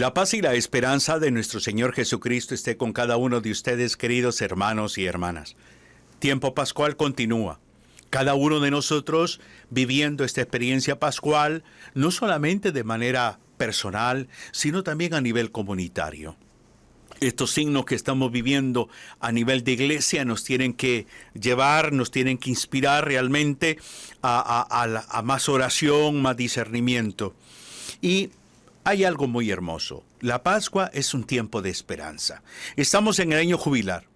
La paz y la esperanza de nuestro Señor Jesucristo esté con cada uno de ustedes, queridos hermanos y hermanas. Tiempo pascual continúa. Cada uno de nosotros viviendo esta experiencia pascual, no solamente de manera personal, sino también a nivel comunitario. Estos signos que estamos viviendo a nivel de iglesia nos tienen que llevar, nos tienen que inspirar realmente a más oración, más discernimiento. Y hay algo muy hermoso. La Pascua es un tiempo de esperanza. Estamos en el año jubilar.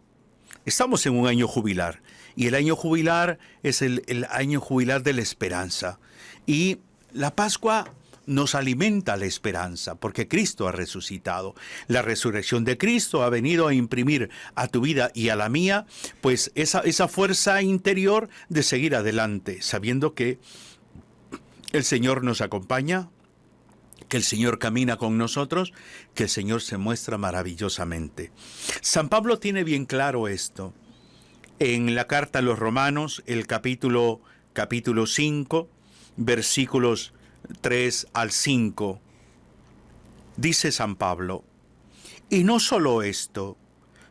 Estamos en un año jubilar. Y el año jubilar es el año jubilar de la esperanza. Y la Pascua nos alimenta la esperanza, porque Cristo ha resucitado. La resurrección de Cristo ha venido a imprimir a tu vida y a la mía, pues esa fuerza interior de seguir adelante, sabiendo que el Señor nos acompaña, que el Señor camina con nosotros, que el Señor se muestra maravillosamente. San Pablo tiene bien claro esto. En la carta a los Romanos, el capítulo 5, versículos 3 al 5, dice San Pablo: y no solo esto,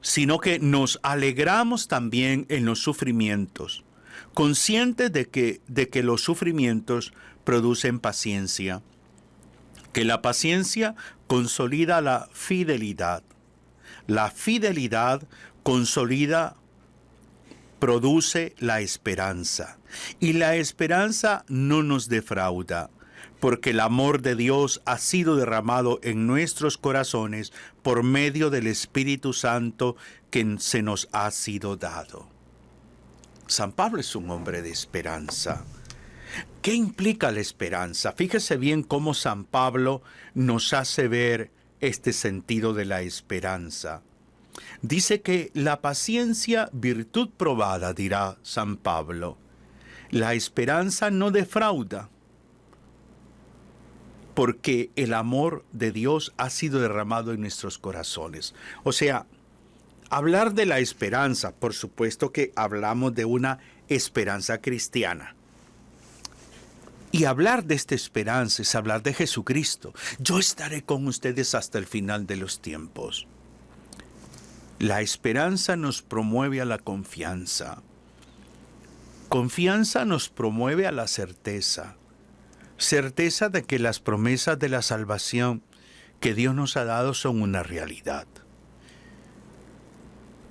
sino que nos alegramos también en los sufrimientos, conscientes de que los sufrimientos producen paciencia, que la paciencia consolida la fidelidad produce la esperanza, y la esperanza no nos defrauda, porque el amor de Dios ha sido derramado en nuestros corazones por medio del Espíritu Santo que se nos ha sido dado. San Pablo es un hombre de esperanza. ¿Qué implica la esperanza? Fíjese bien cómo San Pablo nos hace ver este sentido de la esperanza. Dice que la paciencia, virtud probada, dirá San Pablo. La esperanza no defrauda, porque el amor de Dios ha sido derramado en nuestros corazones. O sea, hablar de la esperanza, por supuesto que hablamos de una esperanza cristiana. Y hablar de esta esperanza es hablar de Jesucristo. Yo estaré con ustedes hasta el final de los tiempos. La esperanza nos promueve a la confianza. Confianza nos promueve a la certeza. Certeza de que las promesas de la salvación que Dios nos ha dado son una realidad.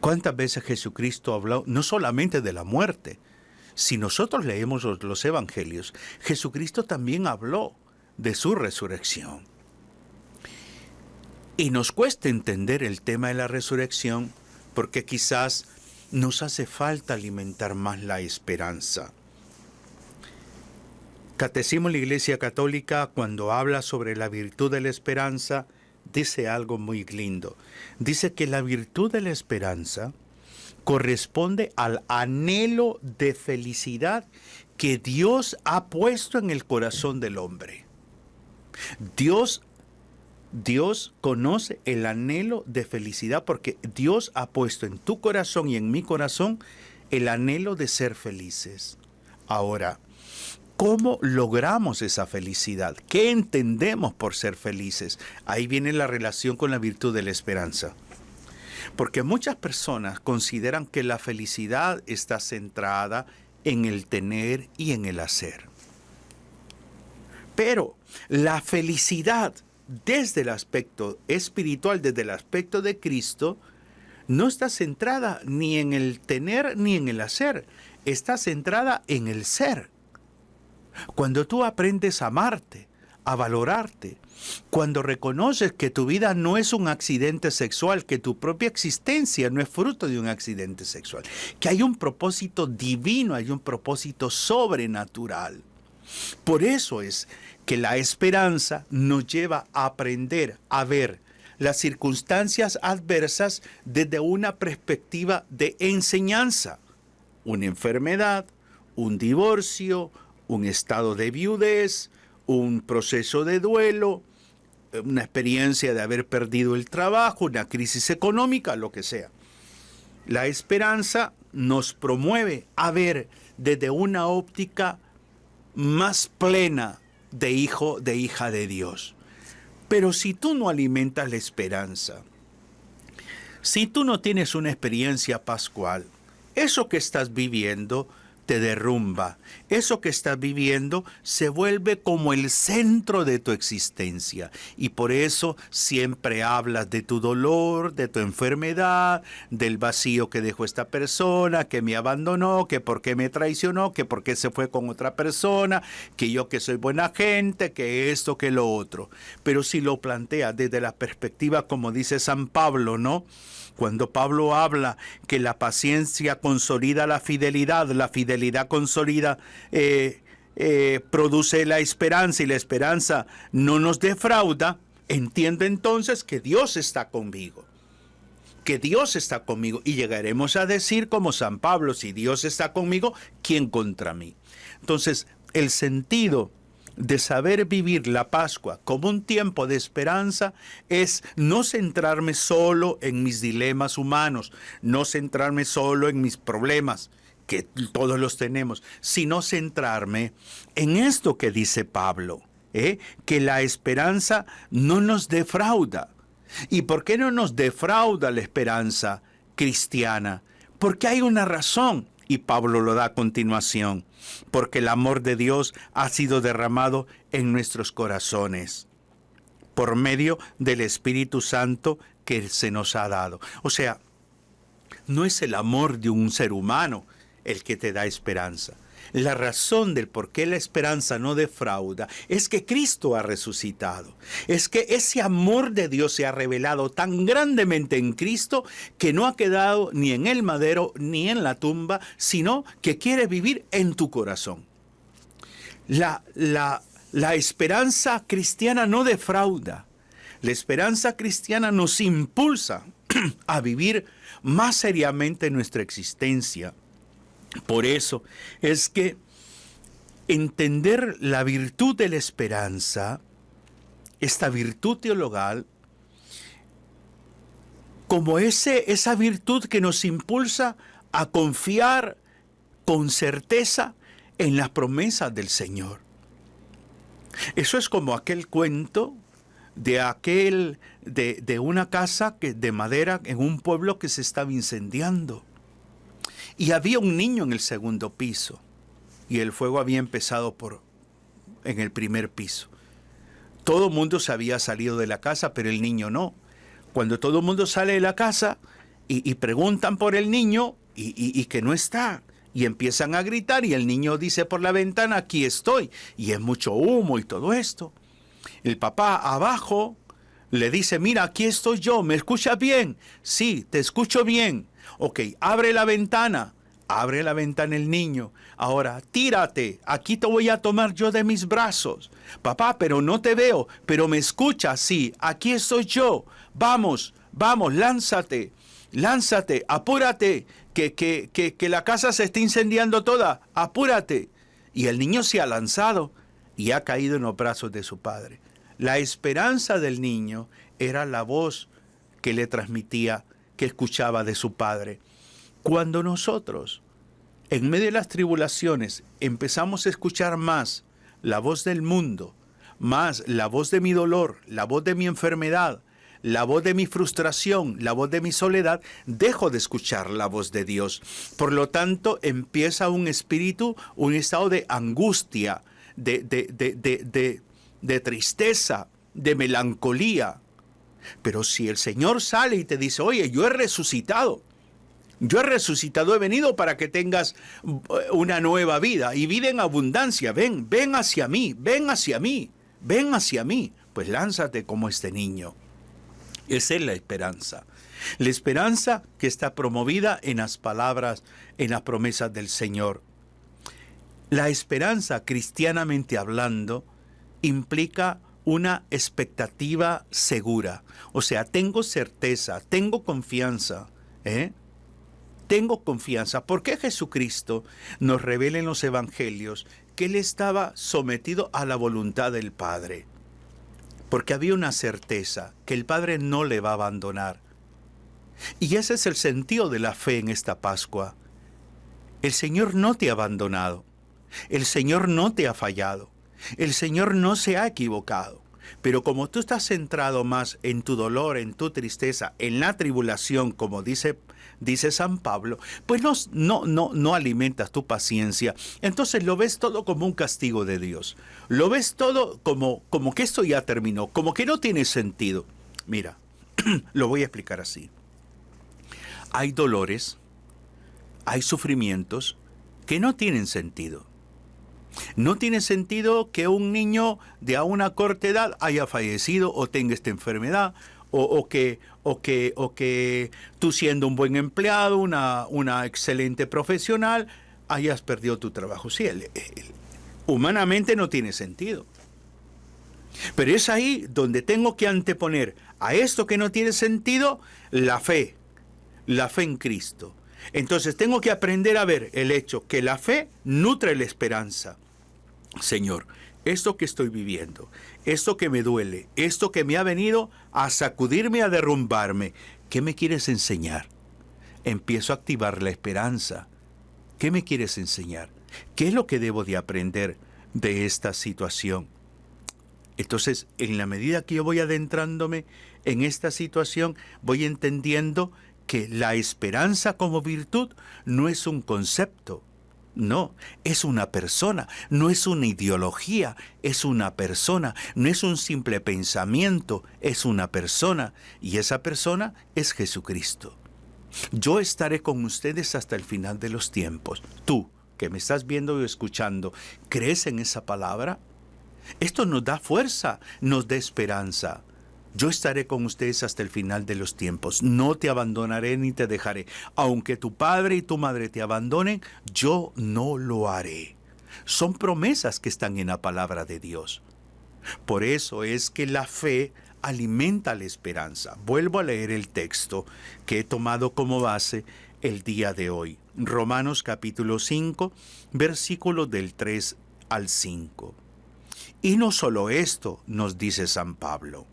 ¿Cuántas veces Jesucristo habló no solamente de la muerte? Si nosotros leemos los evangelios, Jesucristo también habló de su resurrección. Y nos cuesta entender el tema de la resurrección porque quizás nos hace falta alimentar más la esperanza. Catecismo de la Iglesia Católica, cuando habla sobre la virtud de la esperanza, dice algo muy lindo. Dice que la virtud de la esperanza corresponde al anhelo de felicidad que Dios ha puesto en el corazón del hombre. Dios conoce el anhelo de felicidad porque Dios ha puesto en tu corazón y en mi corazón el anhelo de ser felices. Ahora, ¿cómo logramos esa felicidad? ¿Qué entendemos por ser felices? Ahí viene la relación con la virtud de la esperanza. Porque muchas personas consideran que la felicidad está centrada en el tener y en el hacer. Pero la felicidad desde el aspecto espiritual, desde el aspecto de Cristo, no está centrada ni en el tener ni en el hacer. Está centrada en el ser. Cuando tú aprendes a amarte, a valorarte, cuando reconoces que tu vida no es un accidente sexual, que tu propia existencia no es fruto de un accidente sexual, que hay un propósito divino, hay un propósito sobrenatural. Por eso es que la esperanza nos lleva a aprender a ver las circunstancias adversas desde una perspectiva de enseñanza. Una enfermedad, un divorcio, un estado de viudez, un proceso de duelo, una experiencia de haber perdido el trabajo, una crisis económica, lo que sea. La esperanza nos promueve a ver desde una óptica más plena de hijo, de hija de Dios. Pero si tú no alimentas la esperanza, si tú no tienes una experiencia pascual, eso que estás viviendo te derrumba. Eso que estás viviendo se vuelve como el centro de tu existencia. Y por eso siempre hablas de tu dolor, de tu enfermedad, del vacío que dejó esta persona, que me abandonó, que por qué me traicionó, que por qué se fue con otra persona, que yo que soy buena gente, que esto, que lo otro. Pero si lo planteas desde la perspectiva, como dice San Pablo, ¿no? Cuando Pablo habla que la paciencia consolida la fidelidad consolida, produce la esperanza y la esperanza no nos defrauda, entiendo entonces que Dios está conmigo. Que Dios está conmigo. Y llegaremos a decir como San Pablo, si Dios está conmigo, ¿quién contra mí? Entonces, el sentido de saber vivir la Pascua como un tiempo de esperanza es no centrarme solo en mis dilemas humanos, no centrarme solo en mis problemas, que todos los tenemos, sino centrarme en esto que dice Pablo, que la esperanza no nos defrauda. ¿Y por qué no nos defrauda la esperanza cristiana? Porque hay una razón. Y Pablo lo da a continuación, porque el amor de Dios ha sido derramado en nuestros corazones por medio del Espíritu Santo que se nos ha dado. O sea, no es el amor de un ser humano el que te da esperanza. La razón del por qué la esperanza no defrauda es que Cristo ha resucitado. Es que ese amor de Dios se ha revelado tan grandemente en Cristo que no ha quedado ni en el madero ni en la tumba, sino que quiere vivir en tu corazón. La esperanza cristiana no defrauda. La esperanza cristiana nos impulsa a vivir más seriamente nuestra existencia. Por eso es que entender la virtud de la esperanza, esta virtud teologal, como esa virtud que nos impulsa a confiar con certeza en las promesas del Señor. Eso es como aquel cuento de una casa de madera en un pueblo que se estaba incendiando. Y había un niño en el segundo piso, y el fuego había empezado en el primer piso. Todo el mundo se había salido de la casa, pero el niño no. Cuando todo el mundo sale de la casa y preguntan por el niño y que no está, y empiezan a gritar, y el niño dice por la ventana, aquí estoy, y es mucho humo y todo esto. El papá abajo le dice, mira, aquí estoy yo, ¿me escuchas bien? Sí, te escucho bien. Ok, abre la ventana el niño. Ahora, tírate, aquí te voy a tomar yo de mis brazos. Papá, pero no te veo, pero me escuchas, sí, aquí estoy yo. Vamos, lánzate, apúrate, que la casa se está incendiando toda, apúrate. Y el niño se ha lanzado y ha caído en los brazos de su padre. La esperanza del niño era la voz que le transmitía, que escuchaba de su padre. Cuando nosotros, en medio de las tribulaciones, empezamos a escuchar más la voz del mundo, más la voz de mi dolor, la voz de mi enfermedad, la voz de mi frustración, la voz de mi soledad, dejo de escuchar la voz de Dios. Por lo tanto, empieza un estado de angustia, de tristeza, de melancolía. Pero si el Señor sale y te dice, oye, yo he resucitado, he venido para que tengas una nueva vida y vida en abundancia, ven hacia mí, pues lánzate como este niño. Esa es la esperanza que está promovida en las palabras, en las promesas del Señor. La esperanza, cristianamente hablando, implica una expectativa segura. O sea, tengo certeza, tengo confianza. Tengo confianza. ¿Por qué Jesucristo nos revela en los evangelios que Él estaba sometido a la voluntad del Padre? Porque había una certeza que el Padre no le va a abandonar. Y ese es el sentido de la fe en esta Pascua. El Señor no te ha abandonado. El Señor no te ha fallado. El Señor no se ha equivocado. Pero como tú estás centrado más en tu dolor, en tu tristeza, en la tribulación, como dice San Pablo, pues no alimentas tu paciencia. Entonces lo ves todo como un castigo de Dios. Lo ves todo como que esto ya terminó, como que no tiene sentido. Mira, lo voy a explicar así. Hay dolores, hay sufrimientos que no tienen sentido. No tiene sentido que un niño de a una corta edad haya fallecido o tenga esta enfermedad, o que tú, siendo un buen empleado, una excelente profesional, hayas perdido tu trabajo. Sí, humanamente no tiene sentido. Pero es ahí donde tengo que anteponer a esto que no tiene sentido la fe en Cristo. Entonces tengo que aprender a ver el hecho que la fe nutre la esperanza. Señor, esto que estoy viviendo, esto que me duele, esto que me ha venido a sacudirme, a derrumbarme, ¿qué me quieres enseñar? Empiezo a activar la esperanza. ¿Qué me quieres enseñar? ¿Qué es lo que debo de aprender de esta situación? Entonces, en la medida que yo voy adentrándome en esta situación, voy entendiendo que la esperanza como virtud no es un concepto. No, es una persona, no es una ideología, es una persona, no es un simple pensamiento, es una persona, y esa persona es Jesucristo. Yo estaré con ustedes hasta el final de los tiempos. Tú, que me estás viendo y escuchando, ¿crees en esa palabra? Esto nos da fuerza, nos da esperanza. Yo estaré con ustedes hasta el final de los tiempos. No te abandonaré ni te dejaré. Aunque tu padre y tu madre te abandonen, yo no lo haré. Son promesas que están en la palabra de Dios. Por eso es que la fe alimenta la esperanza. Vuelvo a leer el texto que he tomado como base el día de hoy. Romanos capítulo 5, versículos del 3 al 5. Y no solo esto, nos dice San Pablo,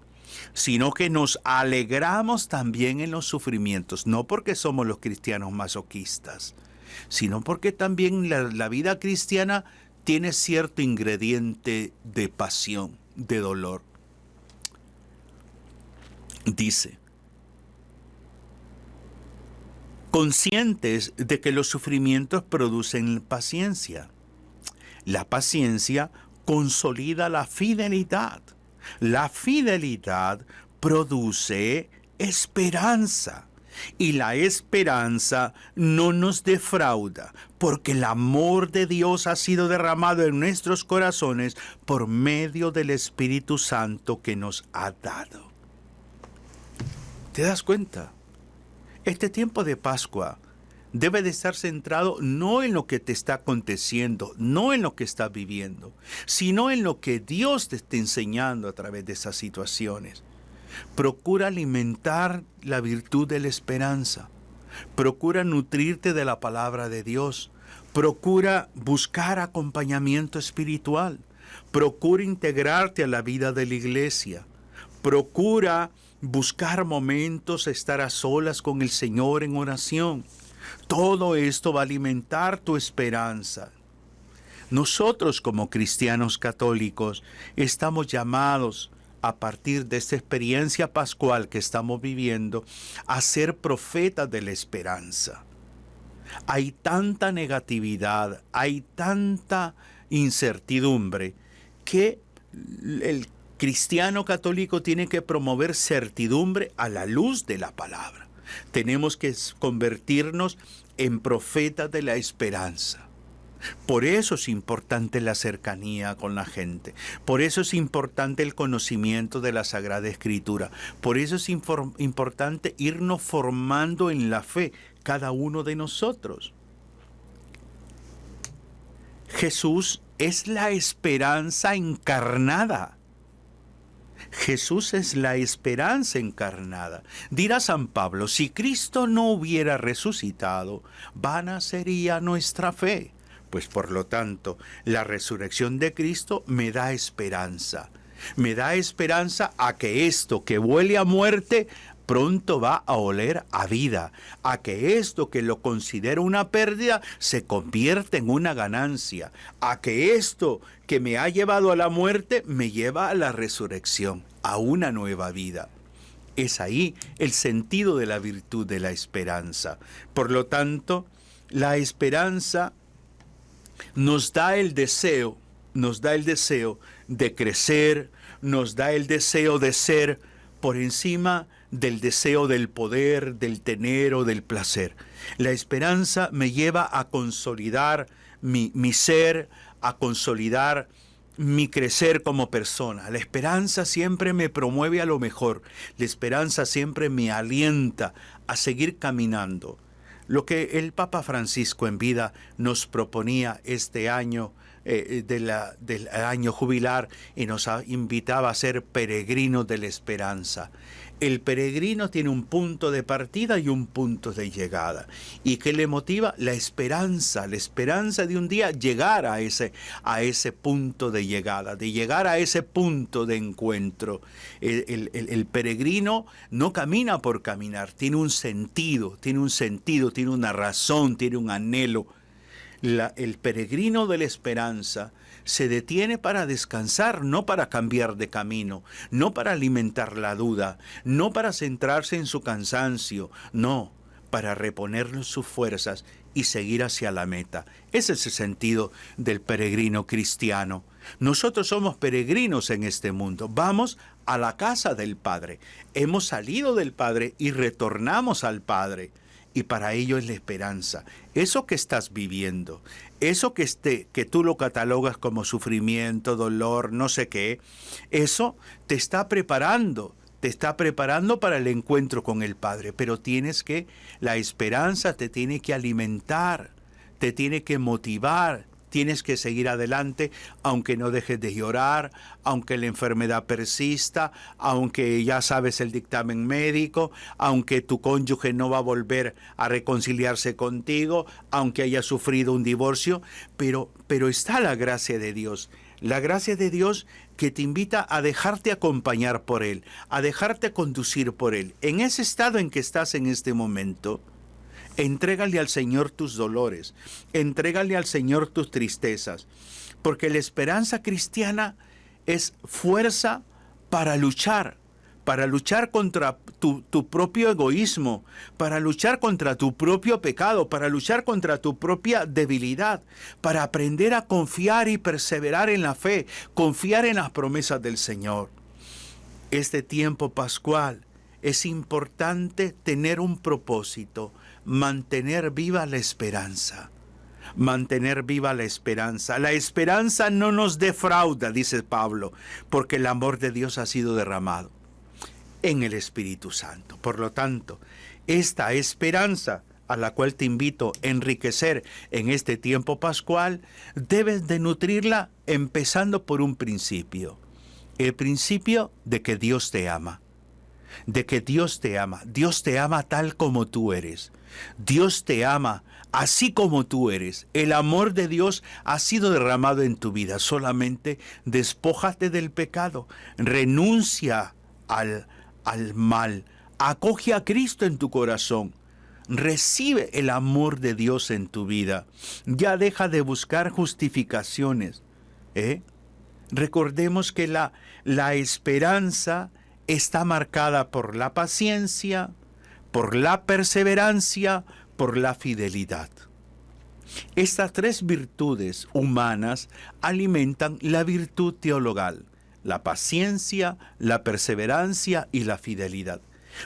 sino que nos alegramos también en los sufrimientos, no porque somos los cristianos masoquistas, sino porque también la vida cristiana tiene cierto ingrediente de pasión, de dolor. Dice, conscientes de que los sufrimientos producen paciencia. La paciencia consolida la fidelidad. La fidelidad produce esperanza, y la esperanza no nos defrauda, porque el amor de Dios ha sido derramado en nuestros corazones por medio del Espíritu Santo que nos ha dado. ¿Te das cuenta? Este tiempo de Pascua debe de estar centrado no en lo que te está aconteciendo, no en lo que estás viviendo, sino en lo que Dios te está enseñando a través de esas situaciones. Procura alimentar la virtud de la esperanza. Procura nutrirte de la palabra de Dios. Procura buscar acompañamiento espiritual. Procura integrarte a la vida de la iglesia. Procura buscar momentos, estar a solas con el Señor en oración. Todo esto va a alimentar tu esperanza. Nosotros como cristianos católicos estamos llamados, a partir de esta experiencia pascual que estamos viviendo, a ser profetas de la esperanza. Hay tanta negatividad, hay tanta incertidumbre, que el cristiano católico tiene que promover certidumbre a la luz de la palabra. Tenemos que convertirnos en profetas de la esperanza. Por eso es importante la cercanía con la gente. Por eso es importante el conocimiento de la Sagrada Escritura. Por eso es importante irnos formando en la fe, cada uno de nosotros. Jesús es la esperanza encarnada. Jesús es la esperanza encarnada. Dirá San Pablo, si Cristo no hubiera resucitado, vana sería nuestra fe. Pues por lo tanto, la resurrección de Cristo me da esperanza. Me da esperanza a que esto que huele a muerte pronto va a oler a vida, a que esto que lo considero una pérdida se convierte en una ganancia, a que esto que me ha llevado a la muerte me lleva a la resurrección, a una nueva vida. Es ahí el sentido de la virtud de la esperanza. Por lo tanto, la esperanza nos da el deseo de crecer, nos da el deseo de ser por encima del deseo del poder, del tener o del placer. La esperanza me lleva a consolidar mi ser, a consolidar mi crecer como persona. La esperanza siempre me promueve a lo mejor. La esperanza siempre me alienta a seguir caminando. Lo que el Papa Francisco en vida nos proponía este año, del año jubilar, y nos invitaba a ser peregrinos de la esperanza. El peregrino tiene un punto de partida y un punto de llegada. ¿Y qué le motiva? La esperanza de un día llegar a ese punto de llegada, de llegar a ese punto de encuentro. El peregrino no camina por caminar, tiene un sentido, tiene una razón, tiene un anhelo. El peregrino de la esperanza se detiene para descansar, no para cambiar de camino, no para alimentar la duda, no para centrarse en su cansancio, no, para reponer sus fuerzas y seguir hacia la meta. Ese es el sentido del peregrino cristiano. Nosotros somos peregrinos en este mundo, vamos a la casa del Padre, hemos salido del Padre y retornamos al Padre. Y para ello es la esperanza. Eso que estás viviendo, eso que tú lo catalogas como sufrimiento, dolor, no sé qué, eso te está preparando para el encuentro con el Padre. Pero la esperanza te tiene que alimentar, te tiene que motivar. Tienes que seguir adelante, aunque no dejes de llorar, aunque la enfermedad persista, aunque ya sabes el dictamen médico, aunque tu cónyuge no va a volver a reconciliarse contigo, aunque haya sufrido un divorcio, pero está la gracia de Dios. La gracia de Dios que te invita a dejarte acompañar por Él, a dejarte conducir por Él. En ese estado en que estás en este momento, entrégale al Señor tus dolores, entrégale al Señor tus tristezas, porque la esperanza cristiana es fuerza para luchar contra tu propio egoísmo, para luchar contra tu propio pecado, para luchar contra tu propia debilidad, para aprender a confiar y perseverar en la fe, confiar en las promesas del Señor. Este tiempo pascual es importante tener un propósito, mantener viva la esperanza. Mantener viva la esperanza. La esperanza no nos defrauda, dice Pablo, porque el amor de Dios ha sido derramado en el Espíritu Santo. Por lo tanto, esta esperanza a la cual te invito a enriquecer en este tiempo pascual, debes de nutrirla empezando por un principio. El principio de que Dios te ama. De que Dios te ama. Dios te ama tal como tú eres. Dios te ama así como tú eres. El amor de Dios ha sido derramado en tu vida. Solamente despójate del pecado. Renuncia al mal. Acoge a Cristo en tu corazón. Recibe el amor de Dios en tu vida. Ya deja de buscar justificaciones. Recordemos que la esperanza está marcada por la paciencia, por la perseverancia, por la fidelidad. Estas tres virtudes humanas alimentan la virtud teologal: la paciencia, la perseverancia y la fidelidad.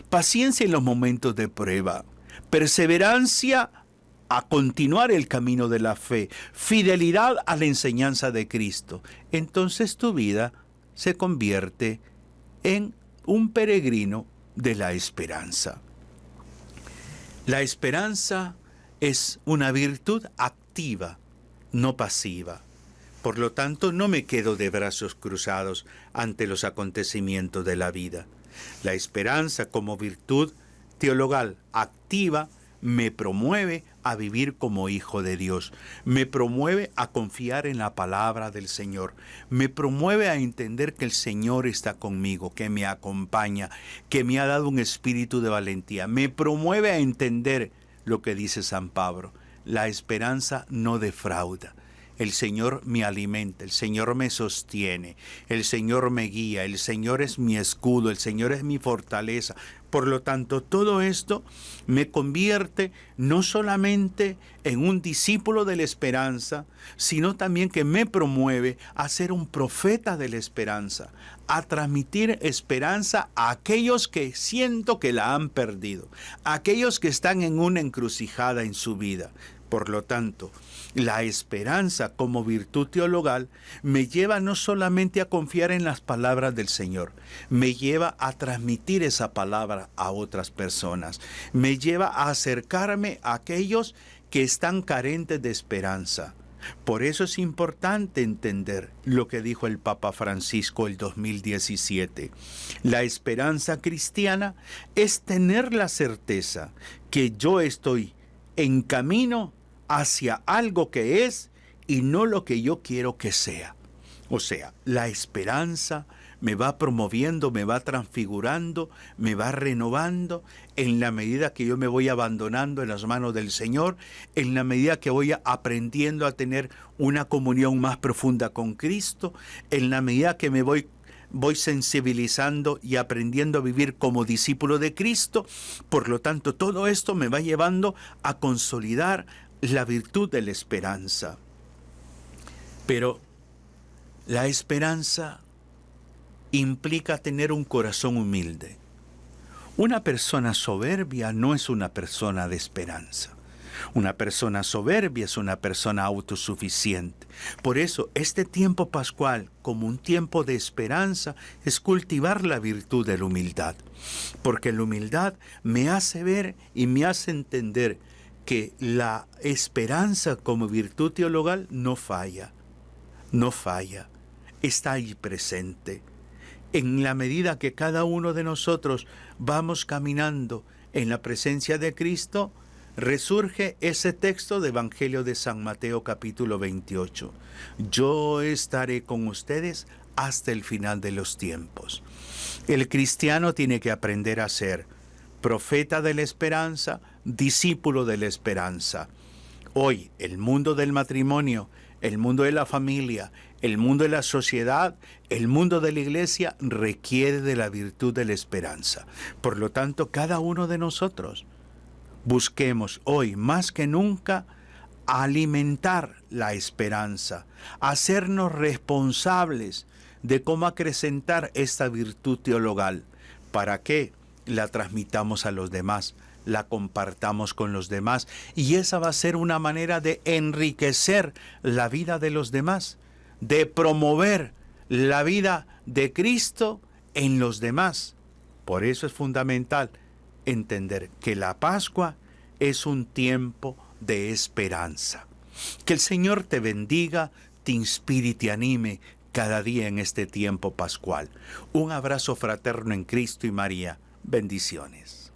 Paciencia en los momentos de prueba, perseverancia a continuar el camino de la fe, fidelidad a la enseñanza de Cristo. Entonces tu vida se convierte en un peregrino de la esperanza. La esperanza es una virtud activa, no pasiva. Por lo tanto, no me quedo de brazos cruzados ante los acontecimientos de la vida. La esperanza como virtud teologal activa me promueve a vivir como hijo de Dios, me promueve a confiar en la palabra del Señor, me promueve a entender que el Señor está conmigo, que me acompaña, que me ha dado un espíritu de valentía, me promueve a entender lo que dice San Pablo: la esperanza no defrauda. El Señor me alimenta, el Señor me sostiene, el Señor me guía, el Señor es mi escudo, el Señor es mi fortaleza. Por lo tanto, todo esto me convierte no solamente en un discípulo de la esperanza, sino también que me promueve a ser un profeta de la esperanza, a transmitir esperanza a aquellos que siento que la han perdido, a aquellos que están en una encrucijada en su vida. Por lo tanto, la esperanza como virtud teologal me lleva no solamente a confiar en las palabras del Señor, me lleva a transmitir esa palabra a otras personas, me lleva a acercarme a aquellos que están carentes de esperanza. Por eso es importante entender lo que dijo el Papa Francisco el 2017. La esperanza cristiana es tener la certeza que yo estoy en camino hacia algo que es y no lo que yo quiero que sea. O sea, la esperanza me va promoviendo, me va transfigurando, me va renovando en la medida que yo me voy abandonando en las manos del Señor, en la medida que voy aprendiendo a tener una comunión más profunda con Cristo, en la medida que me voy sensibilizando y aprendiendo a vivir como discípulo de Cristo. Por lo tanto, todo esto me va llevando a consolidar la virtud de la esperanza. Pero la esperanza implica tener un corazón humilde. Una persona soberbia no es una persona de esperanza. Una persona soberbia es una persona autosuficiente. Por eso, este tiempo pascual, como un tiempo de esperanza, es cultivar la virtud de la humildad. Porque la humildad me hace ver y me hace entender que la esperanza como virtud teologal no falla, está ahí presente. En la medida que cada uno de nosotros vamos caminando en la presencia de Cristo, resurge ese texto de Evangelio de San Mateo capítulo 28. Yo estaré con ustedes hasta el final de los tiempos. El cristiano tiene que aprender a ser profeta de la esperanza, discípulo de la esperanza. Hoy, el mundo del matrimonio, el mundo de la familia, el mundo de la sociedad, el mundo de la iglesia requiere de la virtud de la esperanza. Por lo tanto, cada uno de nosotros busquemos hoy más que nunca alimentar la esperanza, hacernos responsables de cómo acrecentar esta virtud teologal. ¿Para qué? La transmitamos a los demás, la compartamos con los demás, y esa va a ser una manera de enriquecer la vida de los demás, de promover la vida de Cristo en los demás. Por eso es fundamental entender que la Pascua es un tiempo de esperanza. Que el Señor te bendiga, te inspire y te anime cada día en este tiempo pascual. Un abrazo fraterno en Cristo y María. Bendiciones.